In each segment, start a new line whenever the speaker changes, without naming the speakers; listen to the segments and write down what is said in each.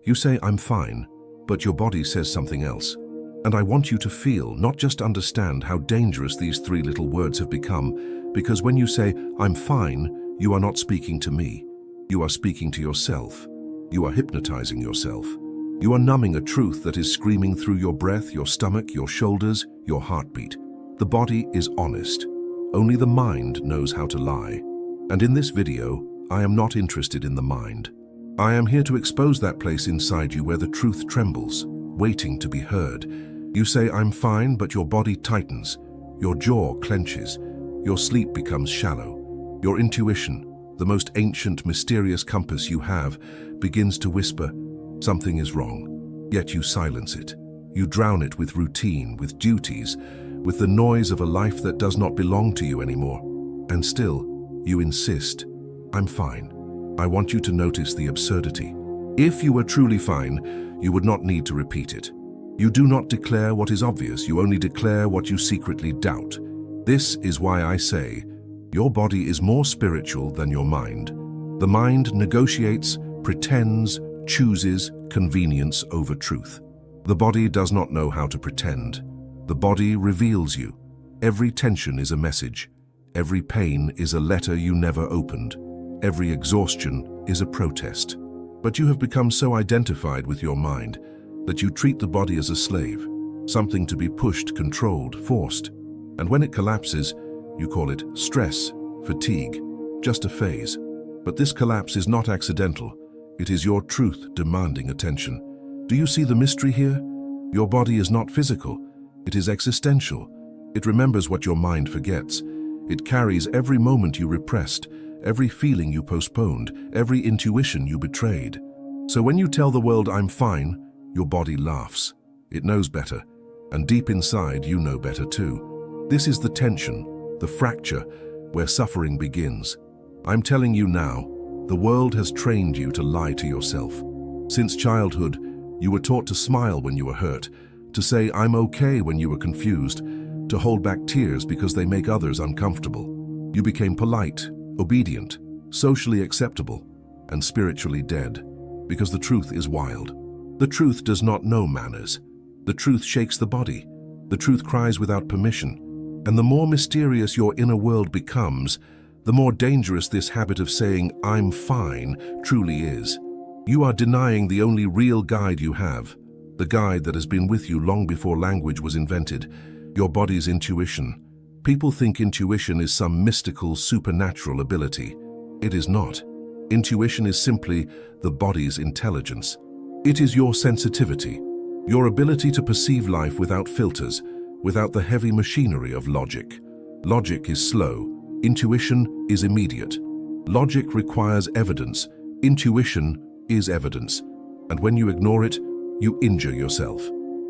You say, I'm fine, but your body says something else. And I want you to feel, not just understand, how dangerous these three little words have become, because when you say, I'm fine, you are not speaking to me. You are speaking to yourself. You are hypnotizing yourself. You are numbing a truth that is screaming through your breath, your stomach, your shoulders, your heartbeat. The body is honest. Only the mind knows how to lie. And in this video, I am not interested in the mind. I am here to expose that place inside you where the truth trembles, waiting to be heard. You say, I'm fine, but your body tightens. Your jaw clenches. Your sleep becomes shallow. Your intuition, the most ancient, mysterious compass you have, begins to whisper, something is wrong. Yet you silence it. You drown it with routine, with duties, with the noise of a life that does not belong to you anymore. And still, you insist, I'm fine. I want you to notice the absurdity. If you were truly fine, you would not need to repeat it. You do not declare what is obvious, you only declare what you secretly doubt. This is why I say, your body is more spiritual than your mind. The mind negotiates, pretends, chooses convenience over truth. The body does not know how to pretend. The body reveals you. Every tension is a message. Every pain is a letter you never opened. Every exhaustion is a protest. But you have become so identified with your mind that you treat the body as a slave, something to be pushed, controlled, forced. And when it collapses, you call it stress, fatigue, just a phase. But this collapse is not accidental. It is your truth demanding attention. Do you see the mystery here? Your body is not physical. It is existential. It remembers what your mind forgets. It carries every moment you repressed, every feeling you postponed, every intuition you betrayed. So when you tell the world, I'm fine, your body laughs. It knows better. And deep inside, you know better too. This is the tension, the fracture, where suffering begins. I'm telling you now, the world has trained you to lie to yourself. Since childhood, you were taught to smile when you were hurt, to say, I'm okay when you were confused, to hold back tears because they make others uncomfortable. You became polite, obedient, socially acceptable, and spiritually dead, because the truth is wild. The truth does not know manners. The truth shakes the body. The truth cries without permission. And the more mysterious your inner world becomes, the more dangerous this habit of saying, I'm fine, truly is. You are denying the only real guide you have, the guide that has been with you long before language was invented, your body's intuition. People think intuition is some mystical, supernatural ability. It is not. Intuition is simply the body's intelligence. It is your sensitivity, your ability to perceive life without filters, without the heavy machinery of logic. Logic is slow. Intuition is immediate. Logic requires evidence. Intuition is evidence. And when you ignore it, you injure yourself.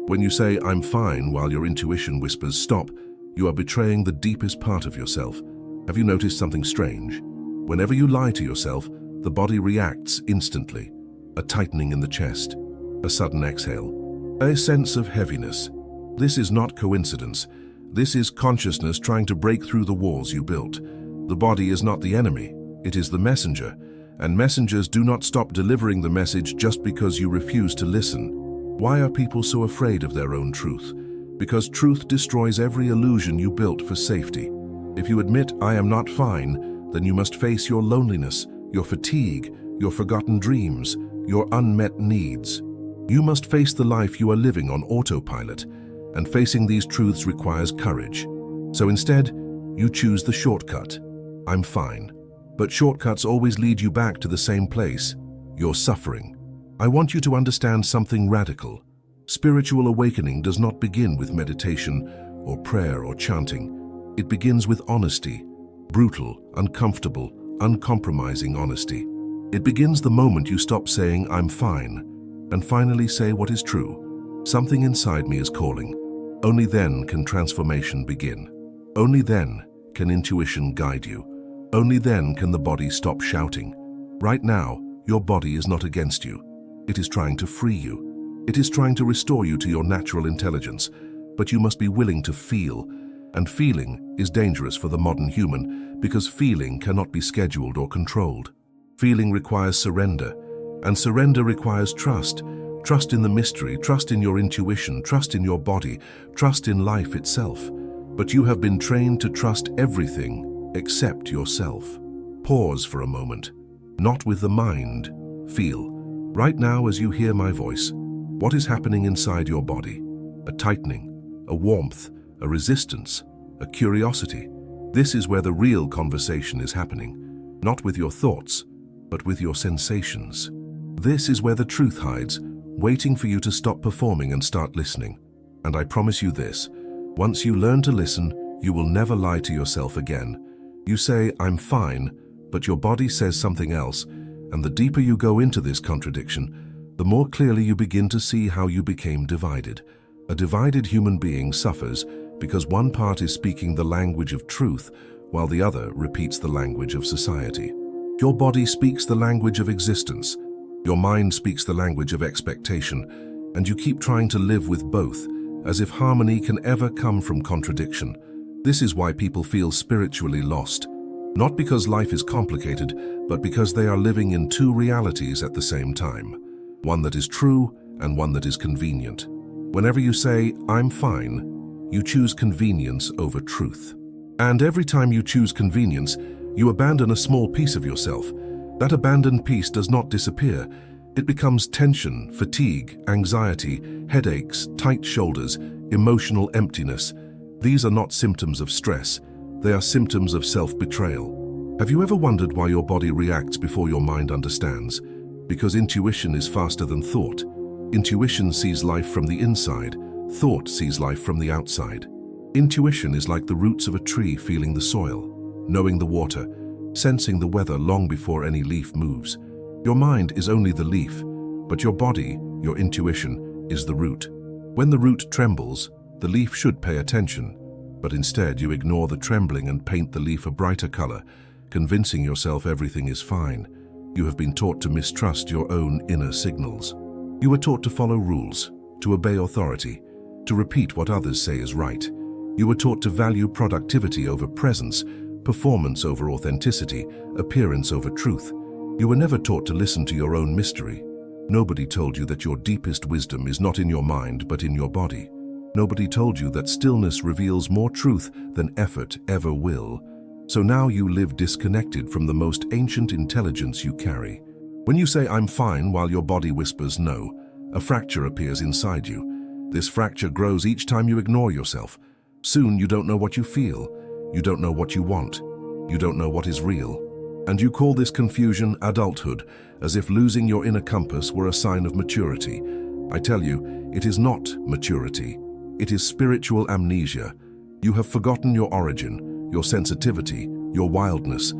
When you say, I'm fine, while your intuition whispers, stop, you are betraying the deepest part of yourself. Have you noticed something strange? Whenever you lie to yourself, the body reacts instantly. A tightening in the chest, a sudden exhale, a sense of heaviness. This is not coincidence. This is consciousness trying to break through the walls you built. The body is not the enemy, it is the messenger. And messengers do not stop delivering the message just because you refuse to listen. Why are people so afraid of their own truth? Because truth destroys every illusion you built for safety. If you admit, I am not fine, then you must face your loneliness, your fatigue, your forgotten dreams, your unmet needs. You must face the life you are living on autopilot, and facing these truths requires courage. So instead, you choose the shortcut. I'm fine. But shortcuts always lead you back to the same place, your suffering. I want you to understand something radical. Spiritual awakening does not begin with meditation or prayer or chanting. It begins with honesty, brutal, uncomfortable, uncompromising honesty. It begins the moment you stop saying, I'm fine, and finally say what is true. Something inside me is calling. Only then can transformation begin. Only then can intuition guide you. Only then can the body stop shouting. Right now, your body is not against you. It is trying to free you. It is trying to restore you to your natural intelligence, but you must be willing to feel. And feeling is dangerous for the modern human because feeling cannot be scheduled or controlled. Feeling requires surrender. And surrender requires trust. Trust in the mystery, trust in your intuition, trust in your body, trust in life itself. But you have been trained to trust everything except yourself. Pause for a moment. Not with the mind. Feel. Right now as you hear my voice, what is happening inside your body? A tightening, a warmth, a resistance, a curiosity. This is where the real conversation is happening. Not with your thoughts, but with your sensations. This is where the truth hides, waiting for you to stop performing and start listening. And I promise you this, once you learn to listen, you will never lie to yourself again. You say, I'm fine, but your body says something else, and the deeper you go into this contradiction, the more clearly you begin to see how you became divided. A divided human being suffers because one part is speaking the language of truth, while the other repeats the language of society. Your body speaks the language of existence. Your mind speaks the language of expectation, and you keep trying to live with both, as if harmony can ever come from contradiction. This is why people feel spiritually lost. Not because life is complicated, but because they are living in two realities at the same time. One that is true and one that is convenient. Whenever you say, I'm fine, you choose convenience over truth. And every time you choose convenience, you abandon a small piece of yourself. That abandoned piece does not disappear. It becomes tension, fatigue, anxiety, headaches, tight shoulders, emotional emptiness. These are not symptoms of stress. They are symptoms of self-betrayal. Have you ever wondered why your body reacts before your mind understands? Because intuition is faster than thought. Intuition sees life from the inside. Thought sees life from the outside. Intuition is like the roots of a tree feeling the soil, knowing the water, sensing the weather long before any leaf moves. Your mind is only the leaf, but your body, your intuition, is the root. When the root trembles, the leaf should pay attention, but instead you ignore the trembling and paint the leaf a brighter color, convincing yourself everything is fine. You have been taught to mistrust your own inner signals. You were taught to follow rules, to obey authority, to repeat what others say is right. You were taught to value productivity over presence, performance over authenticity, appearance over truth. You were never taught to listen to your own mystery. Nobody told you that your deepest wisdom is not in your mind but in your body. Nobody told you that stillness reveals more truth than effort ever will. So now you live disconnected from the most ancient intelligence you carry. When you say, I'm fine, while your body whispers no, a fracture appears inside you. This fracture grows each time you ignore yourself. Soon you don't know what you feel. You don't know what you want. You don't know what is real. And you call this confusion adulthood, as if losing your inner compass were a sign of maturity. I tell you, it is not maturity. It is spiritual amnesia. You have forgotten your origin, your sensitivity, your wildness.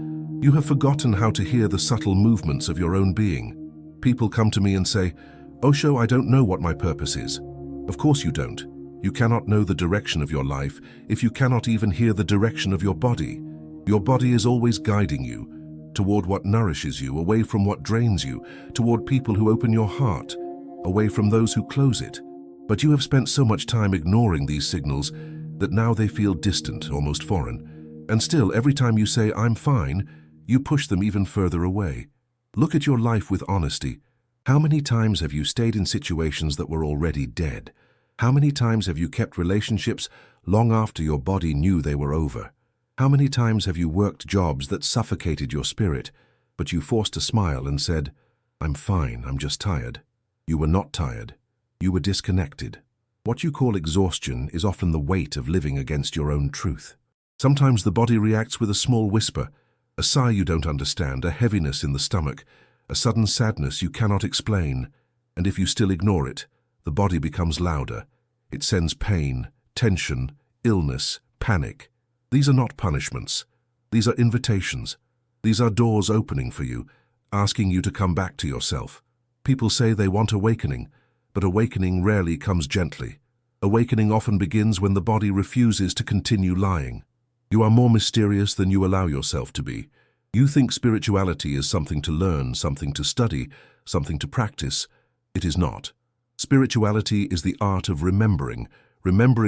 You have forgotten how to hear the subtle movements of your own being. People come to me and say, Osho, I don't know what my purpose is. Of course you don't. You cannot know the direction of your life if you cannot even hear the direction of your body. Your body is always guiding you toward what nourishes you, away from what drains you, toward people who open your heart, away from those who close it. But you have spent so much time ignoring these signals that now they feel distant, almost foreign. And still, every time you say, I'm fine, you push them even further away. Look at your life with honesty. How many times have you stayed in situations that were already dead? How many times have you kept relationships long after your body knew they were over? How many times have you worked jobs that suffocated your spirit, but you forced a smile and said, I'm fine, I'm just tired? You were not tired. You were disconnected. What you call exhaustion is often the weight of living against your own truth. Sometimes the body reacts with a small whisper, a sigh you don't understand, a heaviness in the stomach, a sudden sadness you cannot explain, and if you still ignore it, the body becomes louder. It sends pain, tension, illness, panic. These are not punishments. These are invitations. These are doors opening for you, asking you to come back to yourself. People say they want awakening, but awakening rarely comes gently. Awakening often begins when the body refuses to continue lying. You are more mysterious than you allow yourself to be. You think spirituality is something to learn, something to study, something to practice. It is not. Spirituality is the art of remembering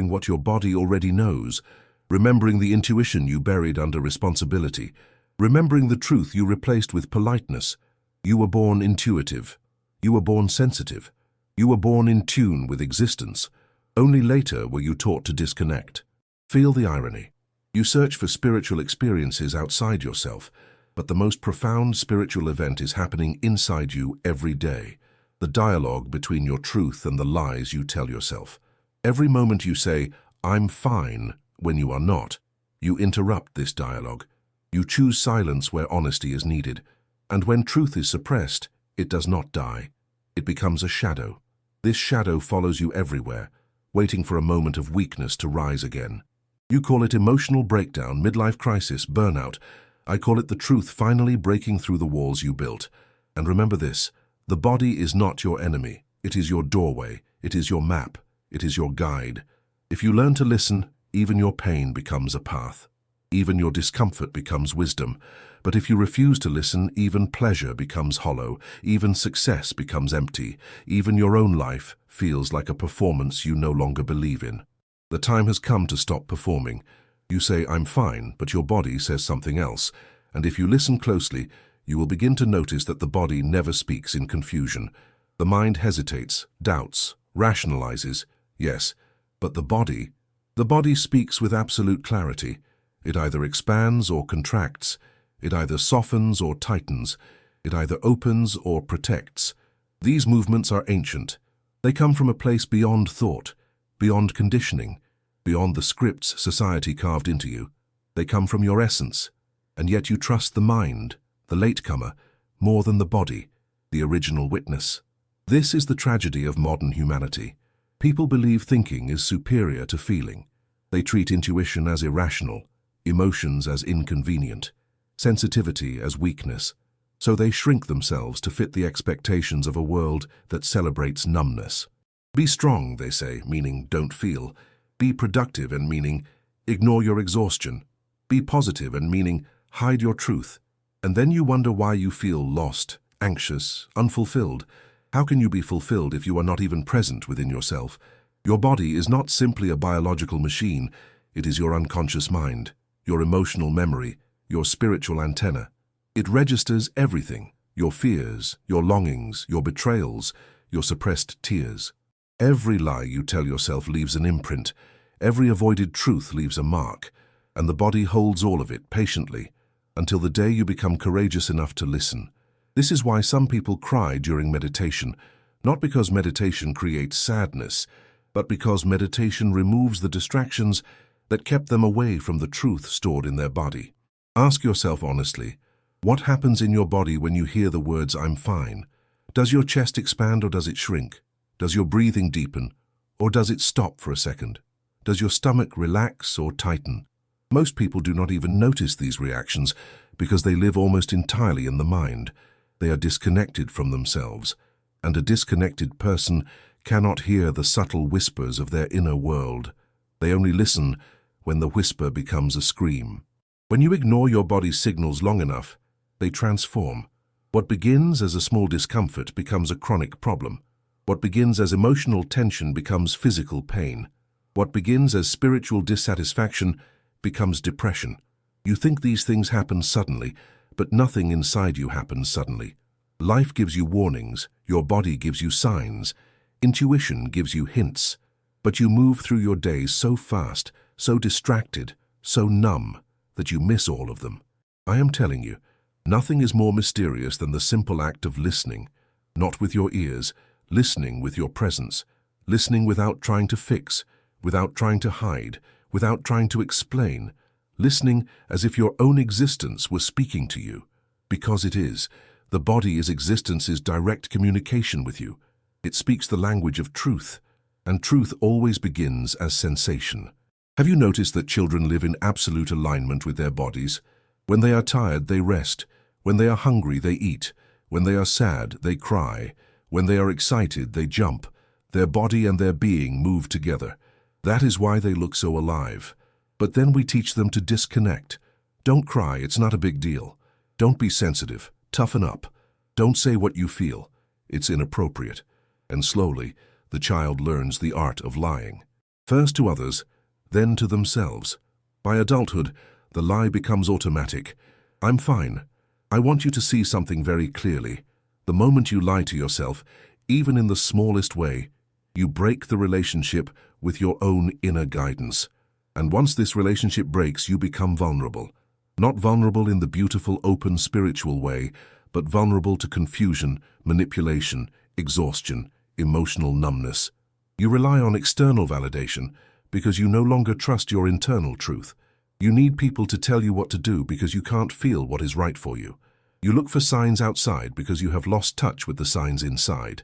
what your body already knows, remembering the intuition you buried under responsibility, remembering the truth you replaced with politeness. You were born intuitive. You were born sensitive. You were born in tune with existence. Only later were you taught to disconnect. Feel the irony. You search for spiritual experiences outside yourself, but the most profound spiritual event is happening inside you every day. The dialogue between your truth and the lies you tell yourself. Every moment you say, "I'm fine," when you are not, you interrupt this dialogue. You choose silence where honesty is needed. And when truth is suppressed, it does not die. It becomes a shadow. This shadow follows you everywhere, waiting for a moment of weakness to rise again. You call it emotional breakdown, midlife crisis, burnout. I call it the truth finally breaking through the walls you built. And remember this, the body is not your enemy. It is your doorway. It is your map. It is your guide. If you learn to listen, even your pain becomes a path. Even your discomfort becomes wisdom. But if you refuse to listen, even pleasure becomes hollow. Even success becomes empty. Even your own life feels like a performance you no longer believe in. The time has come to stop performing. You say, "I'm fine," but your body says something else. And if you listen closely, you will begin to notice that the body never speaks in confusion. The mind hesitates, doubts, rationalizes, yes, but the body speaks with absolute clarity. It either expands or contracts. It either softens or tightens. It either opens or protects. These movements are ancient. They come from a place beyond thought, beyond conditioning, beyond the scripts society carved into you. They come from your essence, and yet you trust the mind, the latecomer, more than the body, the original witness. This is the tragedy of modern humanity. People believe thinking is superior to feeling. They treat intuition as irrational, emotions as inconvenient, sensitivity as weakness. So they shrink themselves to fit the expectations of a world that celebrates numbness. Be strong, they say, meaning don't feel. Be productive, and meaning ignore your exhaustion. Be positive, and meaning hide your truth. And then you wonder why you feel lost, anxious, unfulfilled. How can you be fulfilled if you are not even present within yourself? Your body is not simply a biological machine. It is your unconscious mind, your emotional memory, your spiritual antenna. It registers everything, your fears, your longings, your betrayals, your suppressed tears. Every lie you tell yourself leaves an imprint. Every avoided truth leaves a mark. And the body holds all of it patiently until the day you become courageous enough to listen. This is why some people cry during meditation, not because meditation creates sadness, but because meditation removes the distractions that kept them away from the truth stored in their body. Ask yourself honestly, what happens in your body when you hear the words, "I'm fine"? Does your chest expand or does it shrink? Does your breathing deepen or does it stop for a second? Does your stomach relax or tighten? Most people do not even notice these reactions because they live almost entirely in the mind. They are disconnected from themselves, and a disconnected person cannot hear the subtle whispers of their inner world. They only listen when the whisper becomes a scream. When you ignore your body's signals long enough, they transform. What begins as a small discomfort becomes a chronic problem. What begins as emotional tension becomes physical pain. What begins as spiritual dissatisfaction becomes depression. You think these things happen suddenly, but nothing inside you happens suddenly. Life gives you warnings, your body gives you signs, intuition gives you hints, but you move through your days so fast, so distracted, so numb, that you miss all of them. I am telling you, nothing is more mysterious than the simple act of listening, not with your ears, listening with your presence, listening without trying to fix, without trying to hide, without trying to explain, listening as if your own existence was speaking to you. Because it is. The body is existence's direct communication with you. It speaks the language of truth, and truth always begins as sensation. Have you noticed that children live in absolute alignment with their bodies? When they are tired, they rest. When they are hungry, they eat. When they are sad, they cry. When they are excited, they jump. Their body and their being move together. That is why they look so alive. But then we teach them to disconnect. Don't cry, it's not a big deal. Don't be sensitive, toughen up. Don't say what you feel, it's inappropriate. And slowly, the child learns the art of lying. First to others, then to themselves. By adulthood, the lie becomes automatic. I'm fine. I want you to see something very clearly. The moment you lie to yourself, even in the smallest way, you break the relationship with your own inner guidance. And once this relationship breaks, you become vulnerable. Not vulnerable in the beautiful, open, spiritual way, but vulnerable to confusion, manipulation, exhaustion, emotional numbness. You rely on external validation because you no longer trust your internal truth. You need people to tell you what to do because you can't feel what is right for you. You look for signs outside because you have lost touch with the signs inside.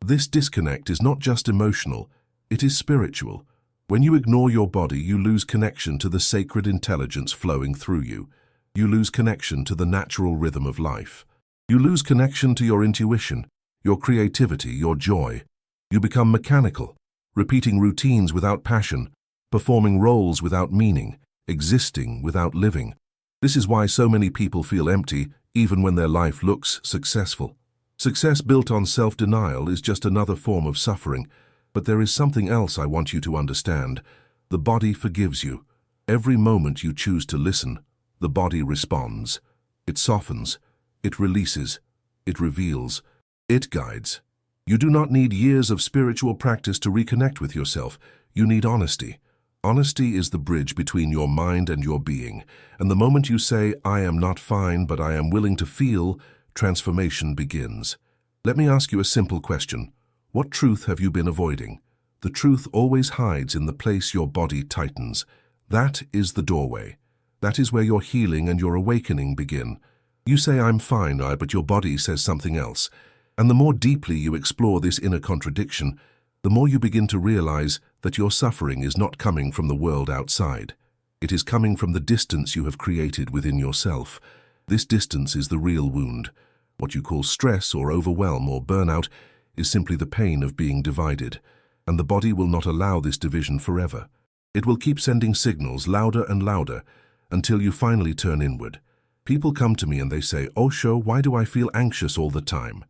This disconnect is not just emotional, it is spiritual. When you ignore your body, you lose connection to the sacred intelligence flowing through you. You lose connection to the natural rhythm of life. You lose connection to your intuition, your creativity, your joy. You become mechanical, repeating routines without passion, performing roles without meaning, existing without living. This is why so many people feel empty, even when their life looks successful. Success built on self-denial is just another form of suffering, but there is something else I want you to understand. The body forgives you. Every moment you choose to listen, the body responds. It softens, it releases, it reveals, it guides. You do not need years of spiritual practice to reconnect with yourself. You need honesty. Honesty is the bridge between your mind and your being, and the moment you say, "I am not fine, but I am willing to feel," transformation begins. Let me ask you a simple question. What truth have you been avoiding? The truth always hides in the place your body tightens. That is the doorway. That is where your healing and your awakening begin. You say, "I'm fine," but your body says something else. And the more deeply you explore this inner contradiction, the more you begin to realize that your suffering is not coming from the world outside. It is coming from the distance you have created within yourself. This distance is the real wound. What you call stress or overwhelm or burnout is simply the pain of being divided, and the body will not allow this division forever. It will keep sending signals louder and louder until you finally turn inward. People come to me and they say, "Osho, why do I feel anxious all the time?"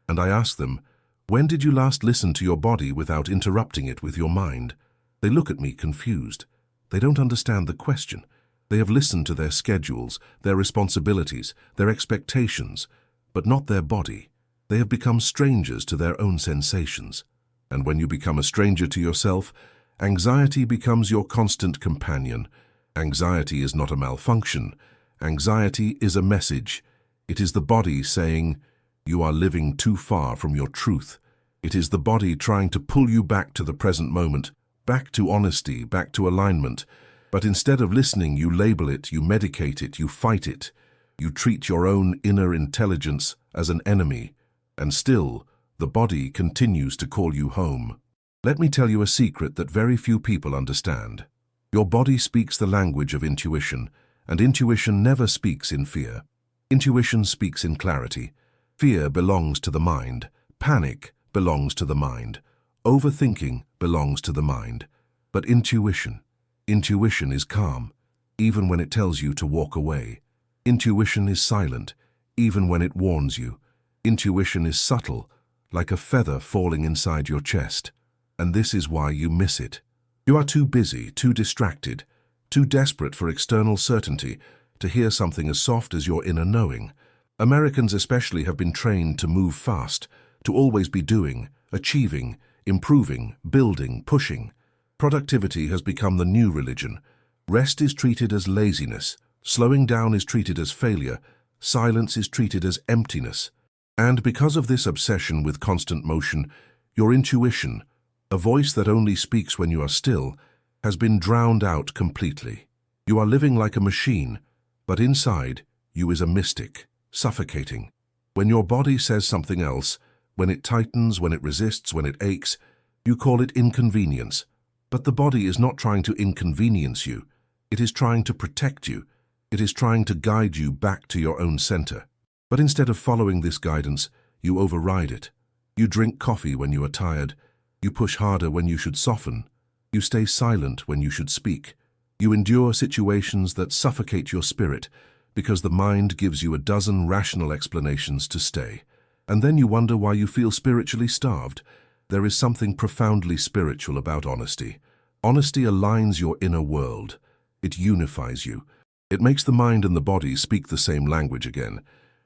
And I ask them, "When did you last listen to your body without interrupting it with your mind?" They look at me confused. They don't understand the question. They have listened to their schedules, their responsibilities, their expectations, but not their body. They have become strangers to their own sensations. And when you become a stranger to yourself, anxiety becomes your constant companion. Anxiety is not a malfunction. Anxiety is a message. It is the body saying, "You are living too far from your truth." It is the body trying to pull you back to the present moment, back to honesty, back to alignment. But instead of listening, you label it, you medicate it, you fight it. You treat your own inner intelligence as an enemy. And still, the body continues to call you home. Let me tell you a secret that very few people understand. Your body speaks the language of intuition, and intuition never speaks in fear. Intuition speaks in clarity. Fear belongs to the mind. Panic belongs to the mind. Overthinking belongs to the mind. But intuition is calm, even when it tells you to walk away. Intuition is silent, even when it warns you. Intuition is subtle, like a feather falling inside your chest. And this is why you miss it. You are too busy, too distracted, too desperate for external certainty to hear something as soft as your inner knowing. Americans especially have been trained to move fast, to always be doing, achieving, improving, building, pushing. Productivity has become the new religion. Rest is treated as laziness. Slowing down is treated as failure. Silence is treated as emptiness. And because of this obsession with constant motion, your intuition, a voice that only speaks when you are still, has been drowned out completely. You are living like a machine, but inside you is a mystic, suffocating. When your body says something else, when it tightens, when it resists, when it aches, you call it inconvenience. But the body is not trying to inconvenience you. It is trying to protect you. It is trying to guide you back to your own center. But instead of following this guidance, you override it. You drink coffee when you are tired. You push harder when you should soften. You stay silent when you should speak. You endure situations that suffocate your spirit because the mind gives you a dozen rational explanations to stay. And then you wonder why you feel spiritually starved. There is something profoundly spiritual about honesty. Honesty aligns your inner world. It unifies you. It makes the mind and the body speak the same language again.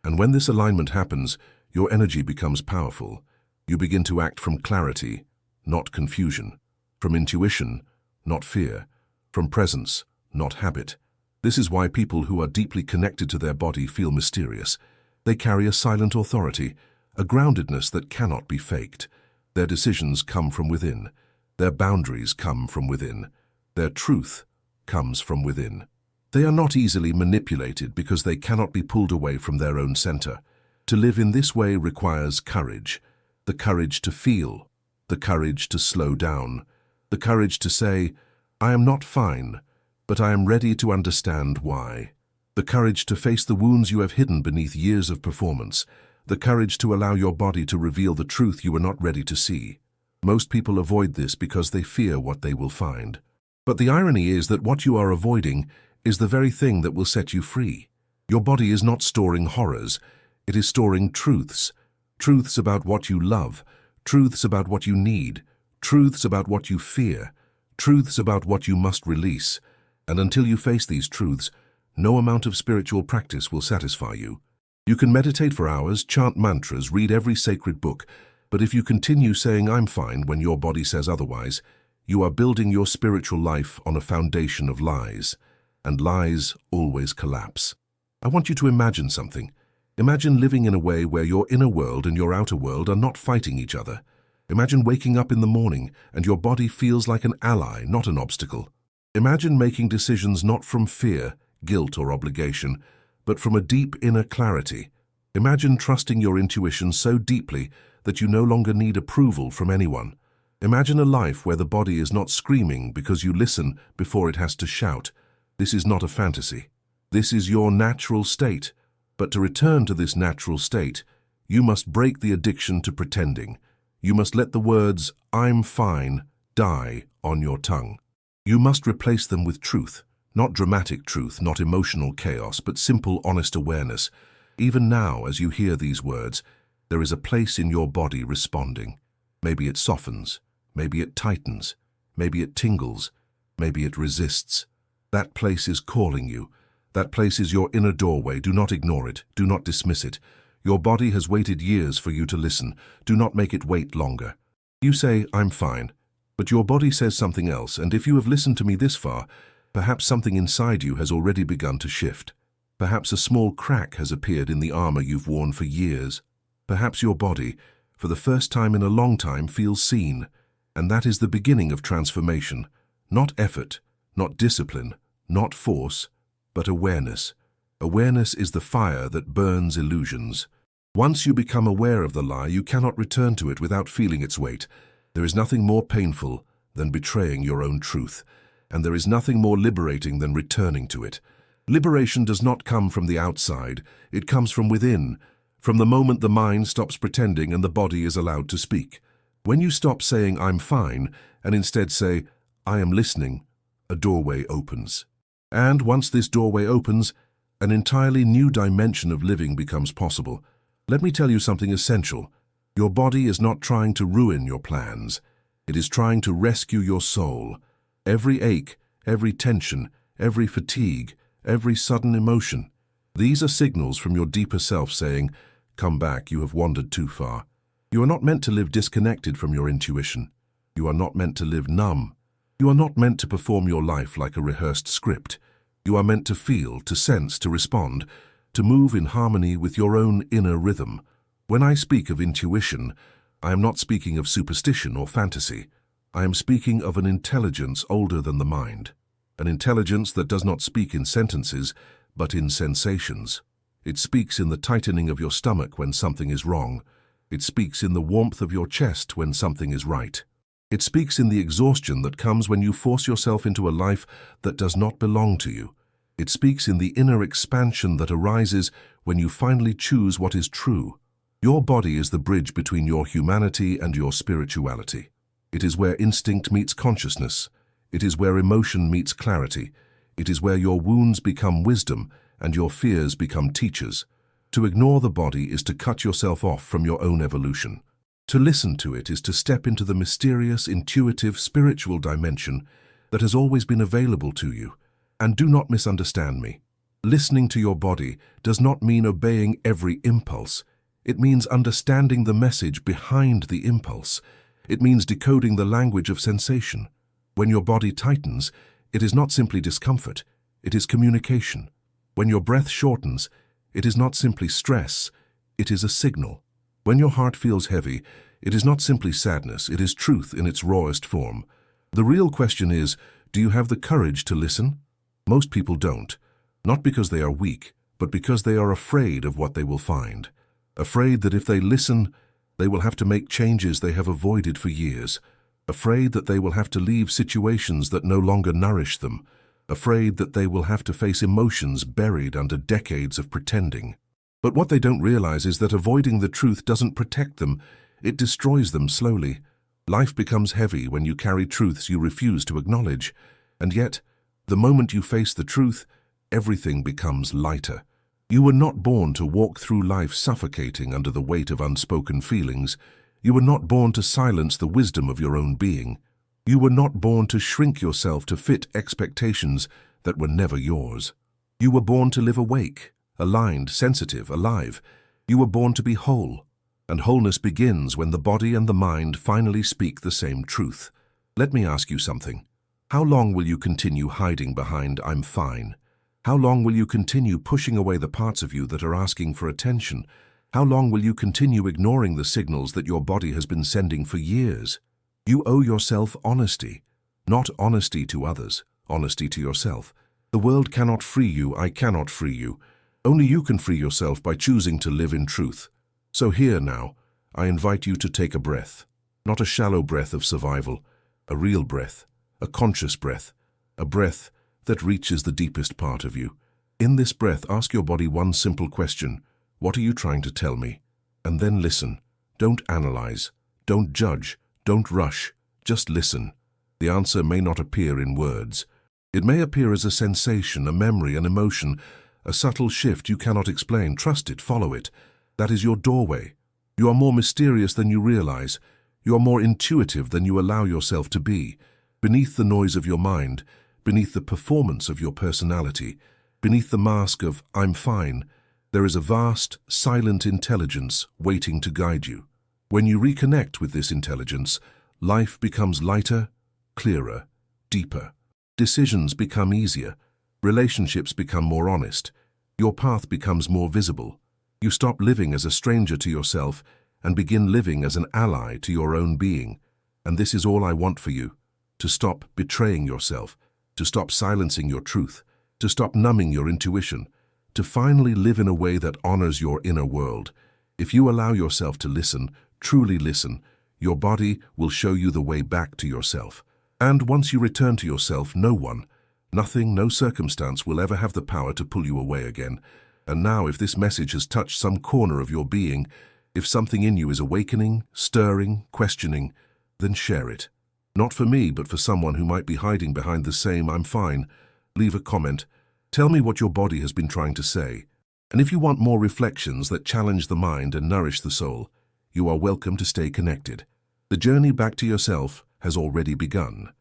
And when this alignment happens, Your energy becomes powerful. You begin to act from clarity, not confusion. From intuition, not fear. From presence, not habit. This is why people who are deeply connected to their body feel mysterious. They carry a silent authority, a groundedness that cannot be faked. Their decisions come from within. Their boundaries come from within. Their truth comes from within. They are not easily manipulated because they cannot be pulled away from their own center. To live in this way requires courage. The courage to feel. The courage to slow down. The courage to say, I am not fine, but I am ready to understand why. The courage to face the wounds you have hidden beneath years of performance. The courage to allow your body to reveal the truth you are not ready to see. Most people avoid this because they fear what they will find. But the irony is that what you are avoiding is the very thing that will set you free. Your body is not storing horrors. It is storing truths. Truths about what you love. Truths about what you need. Truths about what you fear. Truths about what you must release. And until you face these truths, no amount of spiritual practice will satisfy you. You can meditate for hours, chant mantras, read every sacred book, but if you continue saying I'm fine when your body says otherwise, you are building your spiritual life on a foundation of lies, and lies always collapse. I want you to imagine something. Imagine living in a way where your inner world and your outer world are not fighting each other. Imagine waking up in the morning and your body feels like an ally, not an obstacle. Imagine making decisions not from fear, guilt, or obligation, but from a deep inner clarity. Imagine trusting your intuition so deeply that you no longer need approval from anyone. Imagine a life where the body is not screaming because you listen before it has to shout. This is not a fantasy. This is your natural state. But to return to this natural state, you must break the addiction to pretending. You must let the words, I'm fine, die on your tongue. You must replace them with truth. Not dramatic truth, not emotional chaos, but simple, honest awareness. Even now, as you hear these words, there is a place in your body responding. Maybe it softens, maybe it tightens, maybe it tingles, maybe it resists. That place is calling you. That place is your inner doorway. Do not ignore it. Do not dismiss it. Your body has waited years for you to listen. Do not make it wait longer. You say, I'm fine, but your body says something else, and if you have listened to me this far, perhaps something inside you has already begun to shift. Perhaps a small crack has appeared in the armor you've worn for years. Perhaps your body, for the first time in a long time, feels seen. And that is the beginning of transformation. Not effort, not discipline, not force, but awareness. Awareness is the fire that burns illusions. Once you become aware of the lie, you cannot return to it without feeling its weight. There is nothing more painful than betraying your own truth. And there is nothing more liberating than returning to it. Liberation does not come from the outside, it comes from within, from the moment the mind stops pretending and the body is allowed to speak. When you stop saying, I'm fine, and instead say, I am listening, a doorway opens. And once this doorway opens, an entirely new dimension of living becomes possible. Let me tell you something essential. Your body is not trying to ruin your plans. It is trying to rescue your soul. Every ache, every tension, every fatigue, every sudden emotion. These are signals from your deeper self saying, come back, you have wandered too far. You are not meant to live disconnected from your intuition. You are not meant to live numb. You are not meant to perform your life like a rehearsed script. You are meant to feel, to sense, to respond, to move in harmony with your own inner rhythm. When I speak of intuition, I am not speaking of superstition or fantasy. I am speaking of an intelligence older than the mind, an intelligence that does not speak in sentences, but in sensations. It speaks in the tightening of your stomach when something is wrong. It speaks in the warmth of your chest when something is right. It speaks in the exhaustion that comes when you force yourself into a life that does not belong to you. It speaks in the inner expansion that arises when you finally choose what is true. Your body is the bridge between your humanity and your spirituality. It is where instinct meets consciousness. It is where emotion meets clarity. It is where your wounds become wisdom and your fears become teachers. To ignore the body is to cut yourself off from your own evolution. To listen to it is to step into the mysterious, intuitive, spiritual dimension that has always been available to you. And do not misunderstand me. Listening to your body does not mean obeying every impulse. It means understanding the message behind the impulse. It means decoding the language of sensation. When your body tightens, it is not simply discomfort, it is communication. When your breath shortens, it is not simply stress, it is a signal. When your heart feels heavy, it is not simply sadness, it is truth in its rawest form. The real question is, do you have the courage to listen? Most people don't, not because they are weak, but because they are afraid of what they will find. Afraid that if they listen, they will have to make changes they have avoided for years. Afraid that they will have to leave situations that no longer nourish them. Afraid that they will have to face emotions buried under decades of pretending. But what they don't realize is that avoiding the truth doesn't protect them, it destroys them slowly. Life becomes heavy when you carry truths you refuse to acknowledge. And yet, the moment you face the truth, everything becomes lighter. You were not born to walk through life suffocating under the weight of unspoken feelings. You were not born to silence the wisdom of your own being. You were not born to shrink yourself to fit expectations that were never yours. You were born to live awake, aligned, sensitive, alive. You were born to be whole. And wholeness begins when the body and the mind finally speak the same truth. Let me ask you something. How long will you continue hiding behind "I'm fine"? How long will you continue pushing away the parts of you that are asking for attention? How long will you continue ignoring the signals that your body has been sending for years? You owe yourself honesty. Not honesty to others, honesty to yourself. The world cannot free you, I cannot free you. Only you can free yourself by choosing to live in truth. So here now, I invite you to take a breath. Not a shallow breath of survival, a real breath, a conscious breath, a breath that reaches the deepest part of you. In this breath, ask your body one simple question. What are you trying to tell me? And then listen. Don't analyze. Don't judge. Don't rush. Just listen. The answer may not appear in words. It may appear as a sensation, a memory, an emotion, a subtle shift you cannot explain. Trust it, follow it. That is your doorway. You are more mysterious than you realize. You are more intuitive than you allow yourself to be. Beneath the noise of your mind, beneath the performance of your personality, beneath the mask of "I'm fine," there is a vast, silent intelligence waiting to guide you. When you reconnect with this intelligence, life becomes lighter, clearer, deeper. Decisions become easier. Relationships become more honest. Your path becomes more visible. You stop living as a stranger to yourself and begin living as an ally to your own being. And this is all I want for you. To stop betraying yourself, to stop silencing your truth, to stop numbing your intuition, to finally live in a way that honors your inner world. If you allow yourself to listen, truly listen, your body will show you the way back to yourself. And once you return to yourself, no one, nothing, no circumstance will ever have the power to pull you away again. And now, if this message has touched some corner of your being, if something in you is awakening, stirring, questioning, then share it. Not for me, but for someone who might be hiding behind the same "I'm fine." Leave a comment. Tell me what your body has been trying to say. And if you want more reflections that challenge the mind and nourish the soul, you are welcome to stay connected. The journey back to yourself has already begun.